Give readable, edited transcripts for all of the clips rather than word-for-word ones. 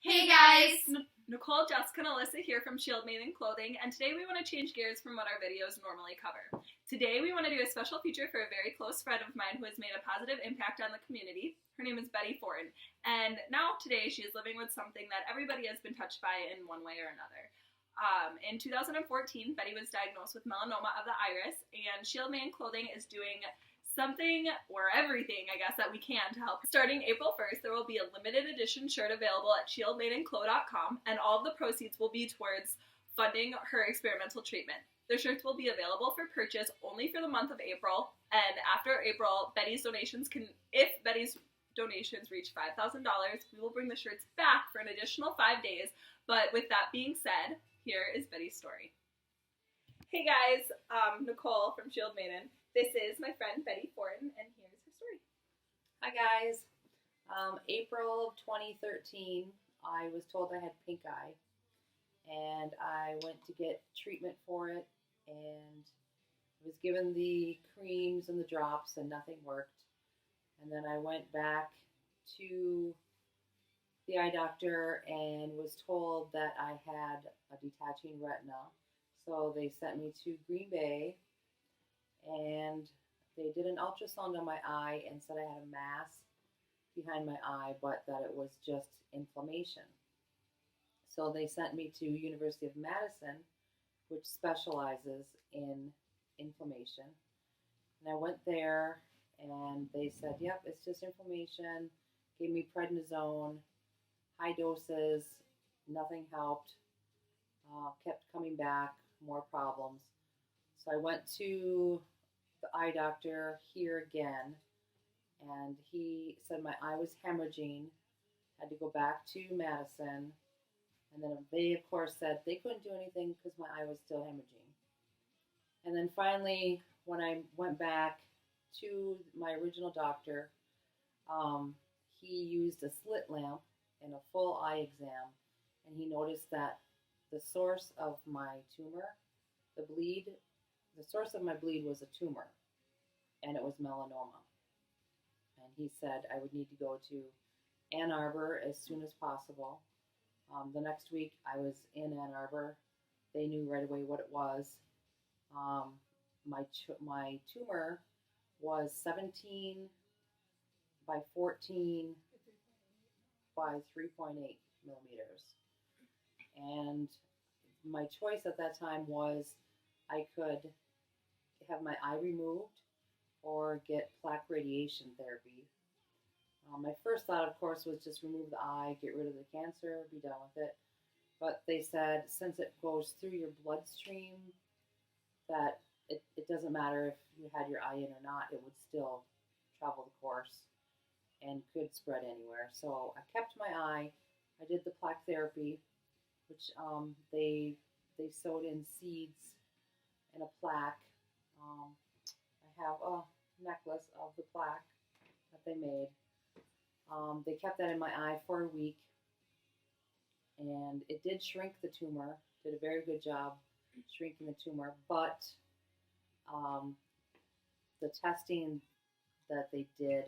Hey guys! Nicole, Jessica, and Alyssa here from Maiden Clothing, and today we want to change gears from what our videos normally cover. Today we want to do a special feature for a very close friend of mine who has made a positive impact on the community. Her name is Fortin, and now today she is living with something that everybody has been touched by in one way or another. In 2014, Betty was diagnosed with melanoma of the iris, and Maiden Clothing is doing something or everything, I guess, that we can to help. Starting April 1st, there will be a limited edition shirt available at shieldmaidenclo.com, and all of the proceeds will be towards funding her experimental treatment. The shirts will be available for purchase only for the month of April, and after April, if Betty's donations reach $5,000, we will bring the shirts back for an additional 5 days. But with that being said, here is Betty's story. Hey guys, Nicole from Shield Maiden. This is my friend Betty Fortin, and here's her story. Hi guys. April of 2013, I was told I had pink eye, and I went to get treatment for it, and was given the creams and the drops, and nothing worked. And then I went back to the eye doctor and was told that I had a detaching retina. So they sent me to Green Bay, and they did an ultrasound on my eye and said I had a mass behind my eye, but that it was just inflammation. So they sent me to University of Madison, which specializes in inflammation. And I went there, and they said, yep, it's just inflammation. Gave me prednisone, high doses, nothing helped. Kept coming back, more problems. So I went to the eye doctor here again, and he said my eye was hemorrhaging. Had to go back to Madison, and then they of course said they couldn't do anything because my eye was still hemorrhaging. And then finally, when I went back to my original doctor, he used a slit lamp and a full eye exam, and he noticed that the source of my tumor, the source of my bleed was a tumor, and it was melanoma. And he said I would need to go to Ann Arbor as soon as possible. The next week I was in Ann Arbor. They knew right away what it was. My tumor was 17 by 14 by 3.8 millimeters. And my choice at that time was I could have my eye removed or get plaque radiation therapy. My first thought, of course, was just remove the eye, get rid of the cancer, be done with it. But they said since it goes through your bloodstream, that it doesn't matter if you had your eye in or not, it would still travel the course and could spread anywhere. So I kept my eye. I did the plaque therapy, which they sewed in seeds and a plaque. I have a necklace of the plaque that they made. They kept that in my eye for a week, and it did shrink the tumor. Did a very good job shrinking the tumor, but the testing that they did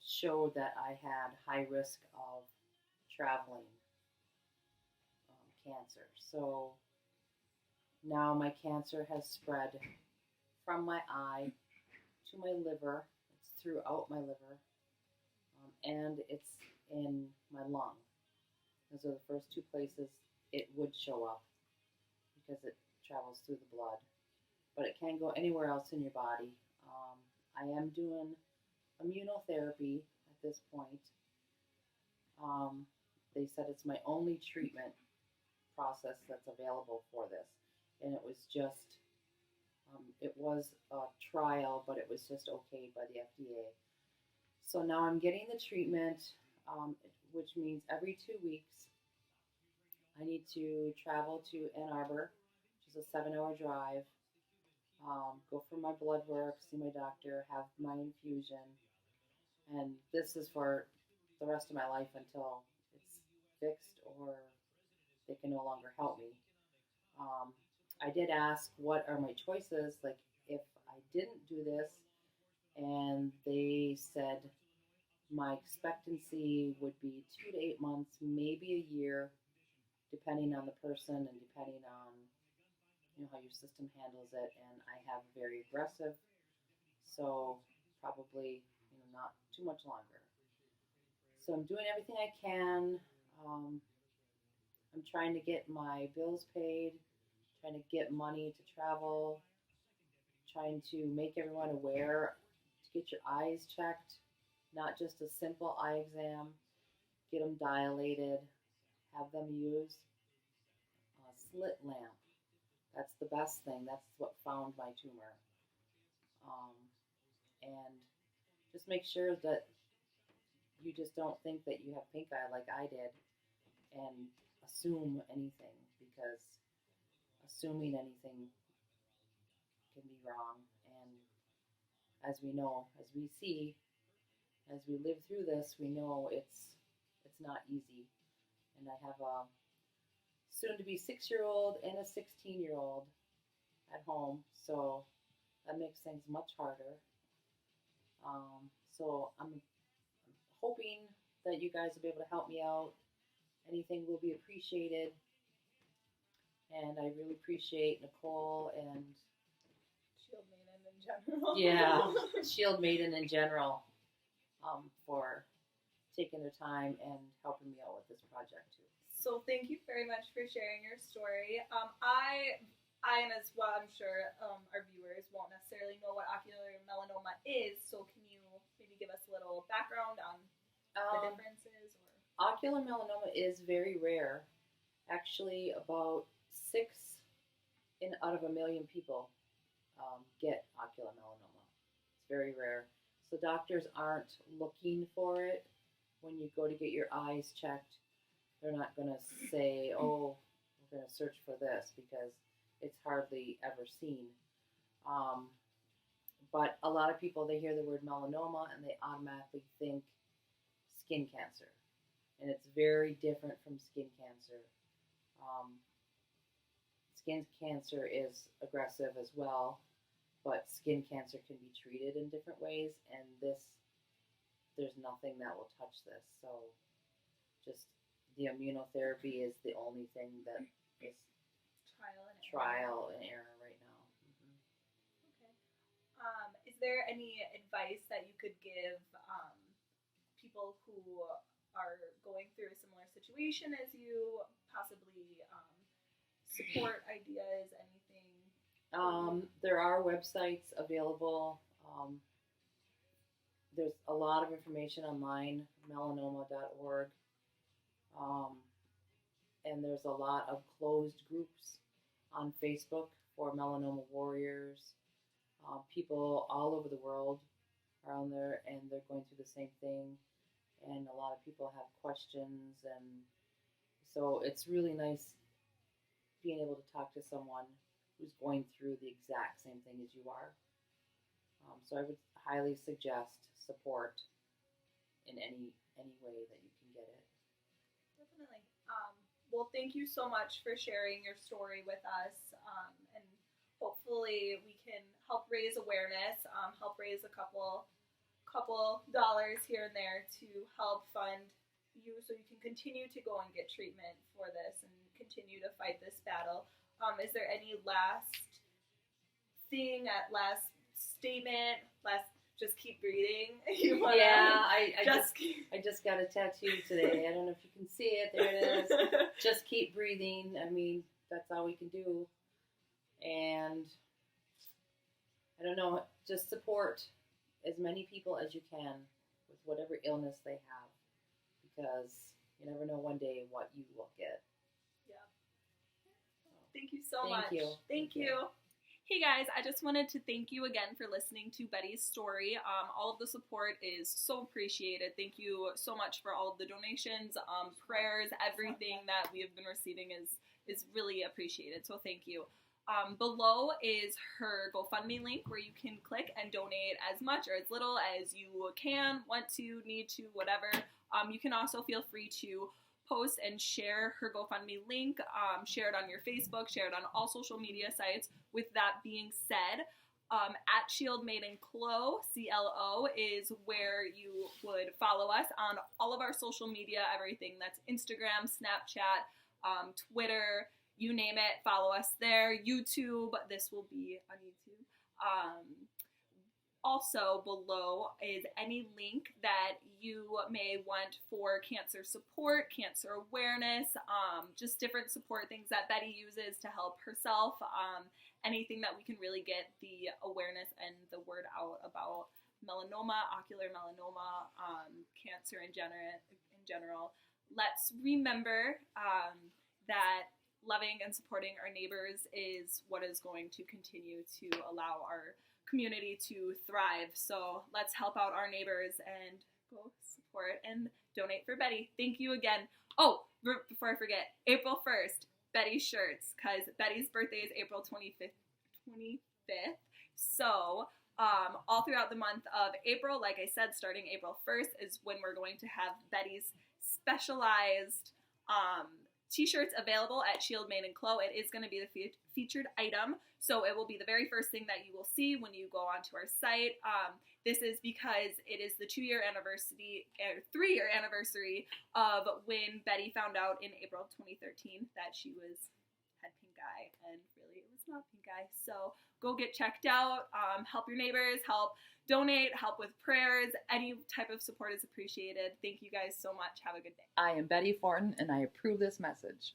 showed that I had high risk of traveling cancer. So now my cancer has spread from my eye to my liver. It's throughout my liver, and it's in my lung. Those are the first two places it would show up because it travels through the blood. But it can go anywhere else in your body. I am doing immunotherapy at this point. They said it's my only treatment process that's available for this. And it was just, it was a trial, but it was just okayed by the FDA. So now I'm getting the treatment, which means every 2 weeks I need to travel to Ann Arbor, which is a 7-hour drive, go for my blood work, see my doctor, have my infusion, and this is for the rest of my life until it's fixed or they can no longer help me. I did ask what are my choices, like if I didn't do this, and they said My expectancy would be 2 to 8 months, maybe a year, depending on the person and depending on how your system handles it. And I have very aggressive, so probably not too much longer. So I'm doing everything I can. Um, I'm trying to get my bills paid, trying to get money to travel, trying to make everyone aware to get your eyes checked, not just a simple eye exam, get them dilated, have them use a slit lamp. That's the best thing. That's what found my tumor. Um, and just make sure that you just don't think that you have pink eye like I did and assume anything, because assuming anything can be wrong. And as we know, as we see, as we live through this, we know it's not easy. And I have a soon to be 6-year-old and a 16-year-old at home, so that makes things much harder. So I'm hoping that you guys will be able to help me out. Anything will be appreciated. And I really appreciate Nicole and Shield Maiden in general. yeah, Shield Maiden in general, for taking their time and helping me out with this project too. So thank you very much for sharing your story. I and as well, I'm sure our viewers won't necessarily know what ocular melanoma is. So can you maybe give us a little background on the differences? Ocular melanoma is very rare. Actually, about 6 out of 1,000,000 people get ocular melanoma. It's very rare. So doctors aren't looking for it when you go to get your eyes checked. They're not going to say, oh, we're going to search for this, because it's hardly ever seen. But a lot of people, they hear the word melanoma and they automatically think skin cancer. And it's very different from skin cancer. Skin cancer is aggressive as well, but skin cancer can be treated in different ways, and there's nothing that will touch this. So just the immunotherapy is the only thing that is trial and error right now. Okay. Is there any advice that you could give people who are going through a similar situation as you, possibly support ideas, anything? There are websites available. There's a lot of information online, melanoma.org. And there's a lot of closed groups on Facebook for melanoma warriors. People all over the world are on there, and they're going through the same thing. And a lot of people have questions, and so it's really nice being able to talk to someone who's going through the exact same thing as you are. So I would highly suggest support in any way that you can get it. Definitely. Well, thank you so much for sharing your story with us, and hopefully we can help raise awareness, help raise a couple dollars here and there to help fund you so you can continue to go and get treatment for this and continue to fight this battle. Is there any last statement, just keep breathing? I just got a tattoo today. I don't know if you can see it. There it is. Just keep breathing. I mean, that's all we can do. And I don't know, just support as many people as you can with whatever illness they have, because you never know one day what you will get. Yeah. Thank you so much. Thank you. Hey guys, I just wanted to thank you again for listening to Betty's story. All of the support is so appreciated. Thank you so much for all of the donations, prayers, everything that we have been receiving is really appreciated. So thank you. Below is her GoFundMe link where you can click and donate as much or as little as you can, want to, need to, whatever. You can also feel free to post and share her GoFundMe link, share it on your Facebook, share it on all social media sites. With that being said, At Shield Maiden Clo, CLO, is where you would follow us on all of our social media, everything that's Instagram, Snapchat, Twitter, you name it, follow us there. YouTube, this will be on YouTube. Also below is any link that you may want for cancer support, cancer awareness, just different support things that Betty uses to help herself, anything that we can really get the awareness and the word out about melanoma, ocular melanoma, cancer in general. Let's remember that loving and supporting our neighbors is what is going to continue to allow our community to thrive. So let's help out our neighbors and go support and donate for Betty. Thank you again. Oh, before I forget, April 1st, Betty's shirts, because Betty's birthday is April 25th. So all throughout the month of April, like I said, starting April 1st is when we're going to have Betty's specialized t-shirts available at Shield Maiden Clo. It is going to be the featured item, so it will be the very first thing that you will see when you go onto our site. This is because it is the 3-year anniversary of when Betty found out in April 2013 that she had pink eye, and really it was not pink eye. So go get checked out, help your neighbors, help donate, help with prayers. Any type of support is appreciated. Thank you guys so much. Have a good day. I am Betty Fortin, and I approve this message.